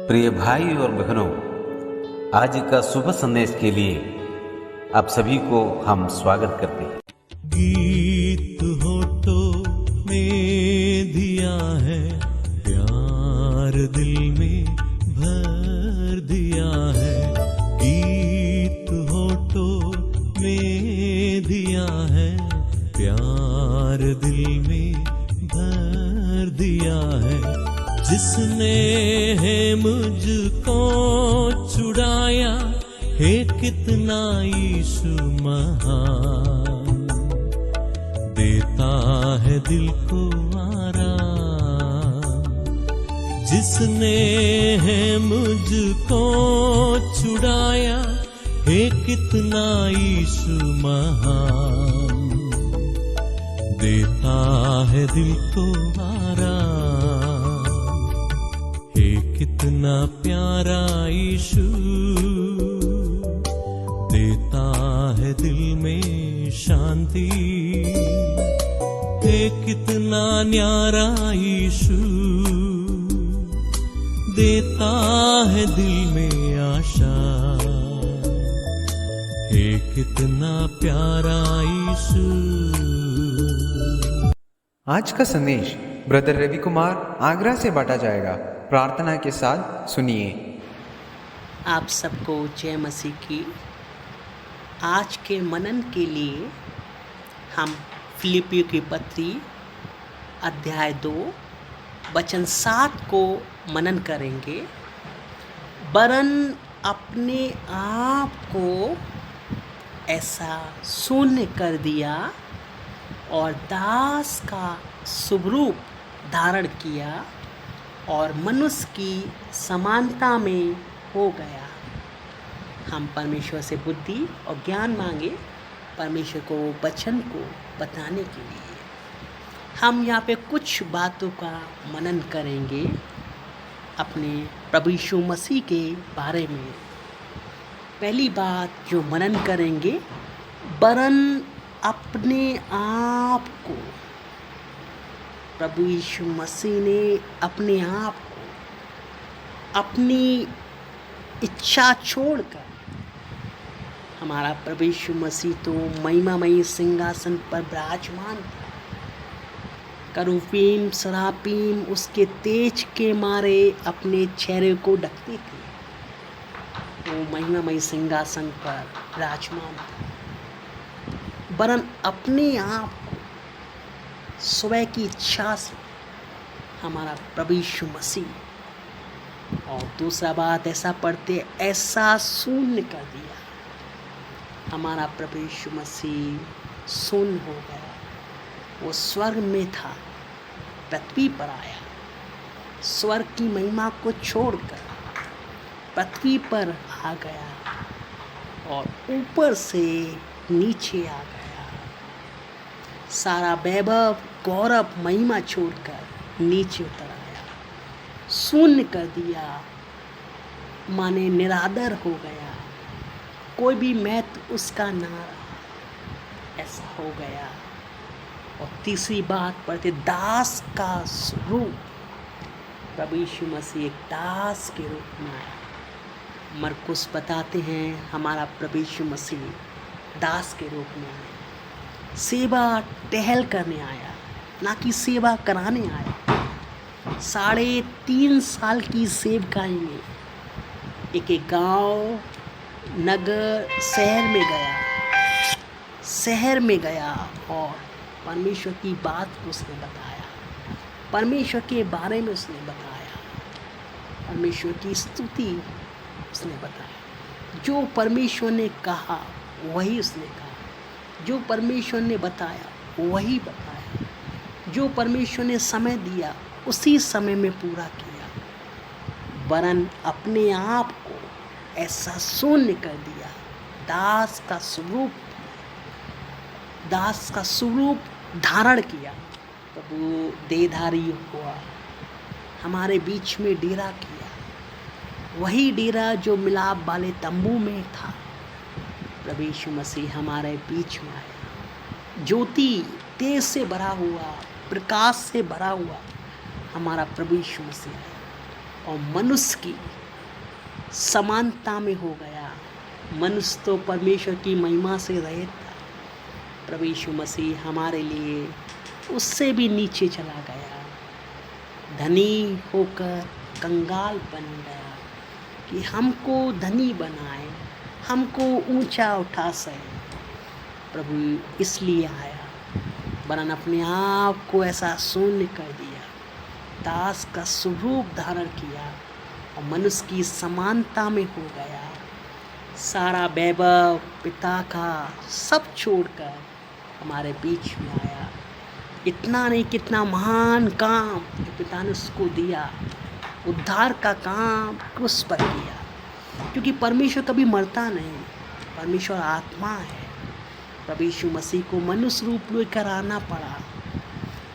प्रिय भाई और बहनों, आज का शुभ संदेश के लिए आप सभी को हम स्वागत करते हैं। गीत होठों में दिया है, प्यार दिल में भर दिया है। गीत होठों में दिया है, प्यार दिल में भर दिया है। जिसने है मुझको छुड़ाया है, कितना यीशु महान, देता है दिल को आराम। जिसने है मुझको छुड़ाया है, कितना यीशु महान, देता है दिल को आराम। हे कितना प्यारा यीशु, देता है दिल में शांति। हे कितना न्यारा यीशु, देता है दिल में आशा। हे कितना प्यारा यीशु। आज का संदेश ब्रदर रवि कुमार आगरा से बांटा जाएगा। प्रार्थना के साथ सुनिए। आप सबको जय मसीह की। आज के मनन के लिए हम फिलिपियों की पत्री अध्याय 2 वचन 7 को मनन करेंगे। वरन अपने आप को ऐसा शून्य कर दिया और दास का स्वरूप धारण किया और मनुष्य की समानता में हो गया। हम परमेश्वर से बुद्धि और ज्ञान मांगे परमेश्वर को वचन को बताने के लिए। हम यहाँ पे कुछ बातों का मनन करेंगे अपने प्रभु यीशु मसीह के बारे में। पहली बात जो मनन करेंगे, वरन अपने आप को। प्रभु यीशु मसीह ने अपने आप को अपनी इच्छा छोड़कर, हमारा प्रभु यीशु मसीह तो महिमामयी सिंहासन पर विराजमान था। करूबीम सरापीम उसके तेज के मारे अपने चेहरे को ढकते थे। वो महिमामयी सिंहासन पर विराजमान था। वरन अपने आप को स्वयं की इच्छा से हमारा प्रभु यीशु मसीह, और दूसरा बात ऐसा पढ़ते, ऐसा शून्य कर दिया। हमारा प्रभु यीशु मसीह शून्य हो गया। वो स्वर्ग में था, पृथ्वी पर आया। स्वर्ग की महिमा को छोड़कर पृथ्वी पर आ गया और ऊपर से नीचे आ गया। सारा वैभव, गौरव, महिमा छोड़कर नीचे उतर आया, शून्य कर दिया, माने निरादर हो गया। कोई भी महत्व उसका ना रहा, ऐसा हो गया। और तीसरी बात पढ़ते, दास का स्वरूप। प्रभु यीशु मसीह एक दास के रूप में आया। मरकुस बताते हैं हमारा प्रभु यीशु मसीह दास के रूप में आया। सेवा टहल करने आया, ना कि सेवा कराने आया। 3.5 साल की सेवकाई में एक एक गांव, नगर, शहर में गया और परमेश्वर की बात को उसने बताया। परमेश्वर के बारे में उसने बताया। परमेश्वर की स्तुति उसने बताया। जो परमेश्वर ने कहा वही उसने कहा। जो परमेश्वर ने बताया वही बताया। जो परमेश्वर ने समय दिया उसी समय में पूरा किया। वरन अपने आप को ऐसा शून्य कर दिया, दास का स्वरूप धारण किया। प्रभु देहधारी हुआ, हमारे बीच में डेरा किया। वही डेरा जो मिलाप वाले तंबू में था। प्रभु यीशु मसीह हमारे बीच में आया। ज्योति, तेज से भरा हुआ, प्रकाश से भरा हुआ हमारा प्रभु यीशु मसीह है। और मनुष्य की समानता में हो गया। मनुष्य तो परमेश्वर की महिमा से रहित था। प्रभु यीशु मसीह हमारे लिए उससे भी नीचे चला गया, धनी होकर कंगाल बन गया कि हमको धनी बनाए, हमको ऊंचा उठा सके। प्रभु इसलिए आया, वरन अपने आप को ऐसा शून्य कर दिया, दास का स्वरूप धारण किया और मनुष्य की समानता में हो गया। सारा वैभव पिता का सब छोड़कर हमारे बीच में आया। इतना नहीं, कितना महान काम जो पिता ने उसको दिया, उद्धार का काम क्रूस पर किया। क्योंकि परमेश्वर कभी मरता नहीं, परमेश्वर आत्मा है। प्रभु यीशु मसीह को मनुष्य रूप लेकर आना पड़ा।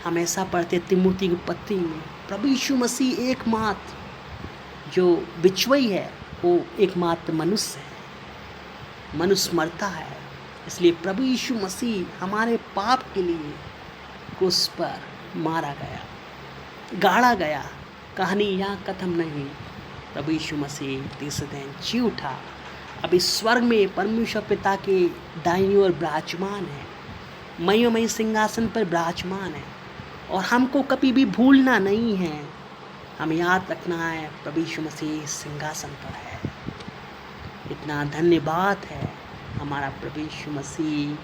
हम ऐसा पढ़ते तिमुथी की पत्री में, प्रभु यीशु मसीह एकमात्र जो बिचवई है वो एकमात्र मनुष्य है। मनुष्य मरता है, इसलिए प्रभु यीशु मसीह हमारे पाप के लिए क्रूस पर मारा गया, गाड़ा गया। कहानी यहाँ खत्म नहीं। प्रभु यीशु मसीह तीसरे दिन जी उठा, अभी स्वर्ग में परमेश्वर पिता के दाहिनी ओर विराजमान है, महिमामय सिंहासन पर विराजमान है। और हमको कभी भी भूलना नहीं है, हमें याद रखना है प्रभु यीशु मसीह सिंहासन पर है। इतना धन्यवाद है हमारा प्रभु यीशु मसीह,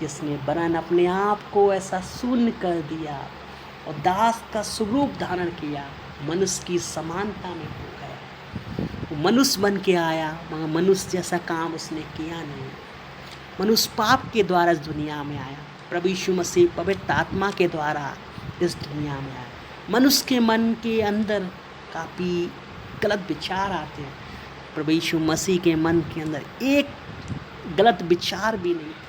जिसने वरन अपने आप को ऐसा शून्य कर दिया और दास का स्वरूप धारण किया, मनुष्य की समानता में हो गया। वो मनुष्य बन के आया, मगर मनुष्य जैसा काम उसने किया नहीं। मनुष्य पाप के द्वारा इस दुनिया में आया, प्रभु यीशु मसीह पवित्र आत्मा के द्वारा इस दुनिया में आया। मनुष्य के मन के अंदर काफ़ी गलत विचार आते हैं, प्रभु यीशु मसीह के मन के अंदर एक गलत विचार भी नहीं था।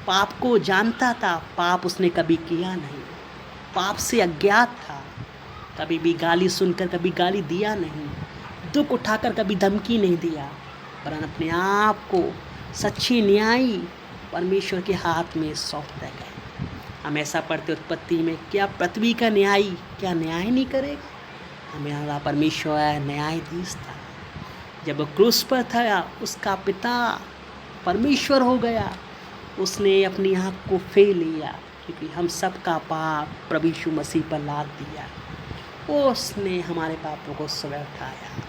पाप को जानता था, पाप उसने कभी किया नहीं, पाप से अज्ञात था, कभी भी गाली सुनकर कभी गाली दिया नहीं, दुख उठाकर कभी धमकी नहीं दिया, वरन अपने आप को सच्ची न्यायी परमेश्वर के हाथ में सौंप गए। हम ऐसा पढ़ते उत्पत्ति में, क्या पृथ्वी का न्यायी क्या न्याय नहीं करेगा? हमारा परमेश्वर न्यायाधीश था। जब वो क्रूस पर था, उसका पिता परमेश्वर हो गया, उसने अपनी आँख को फेर लिया, क्योंकि हम सब का पाप प्रभु यीशु मसीह पर लाद दिया। उसने हमारे पापों को सुबह उठाया।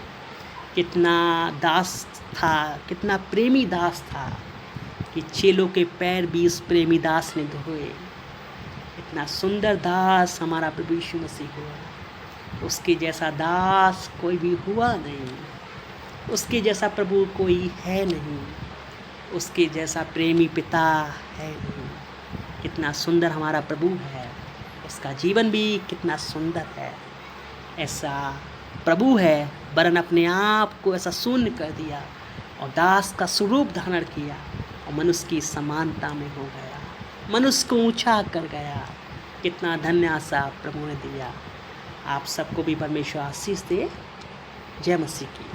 कितना दास था, कितना प्रेमी दास था कि चेलों के पैर भी इस प्रेमी दास ने धोए। इतना सुंदर दास हमारा प्रभु यीशु मसीह हुआ। उसके जैसा दास कोई भी हुआ नहीं, उसके जैसा प्रभु कोई है नहीं, उसके जैसा प्रेमी पिता है नहीं। कितना सुंदर हमारा प्रभु है, उसका जीवन भी कितना सुंदर है। ऐसा प्रभु है, वरन अपने आप को ऐसा शून्य कर दिया और दास का स्वरूप धारण किया और मनुष्य की समानता में हो गया, मनुष्य को ऊंचा कर गया। कितना धन्य आशा प्रभु ने दिया। आप सबको भी परमेश्वर आशीष दे। जय मसीह की।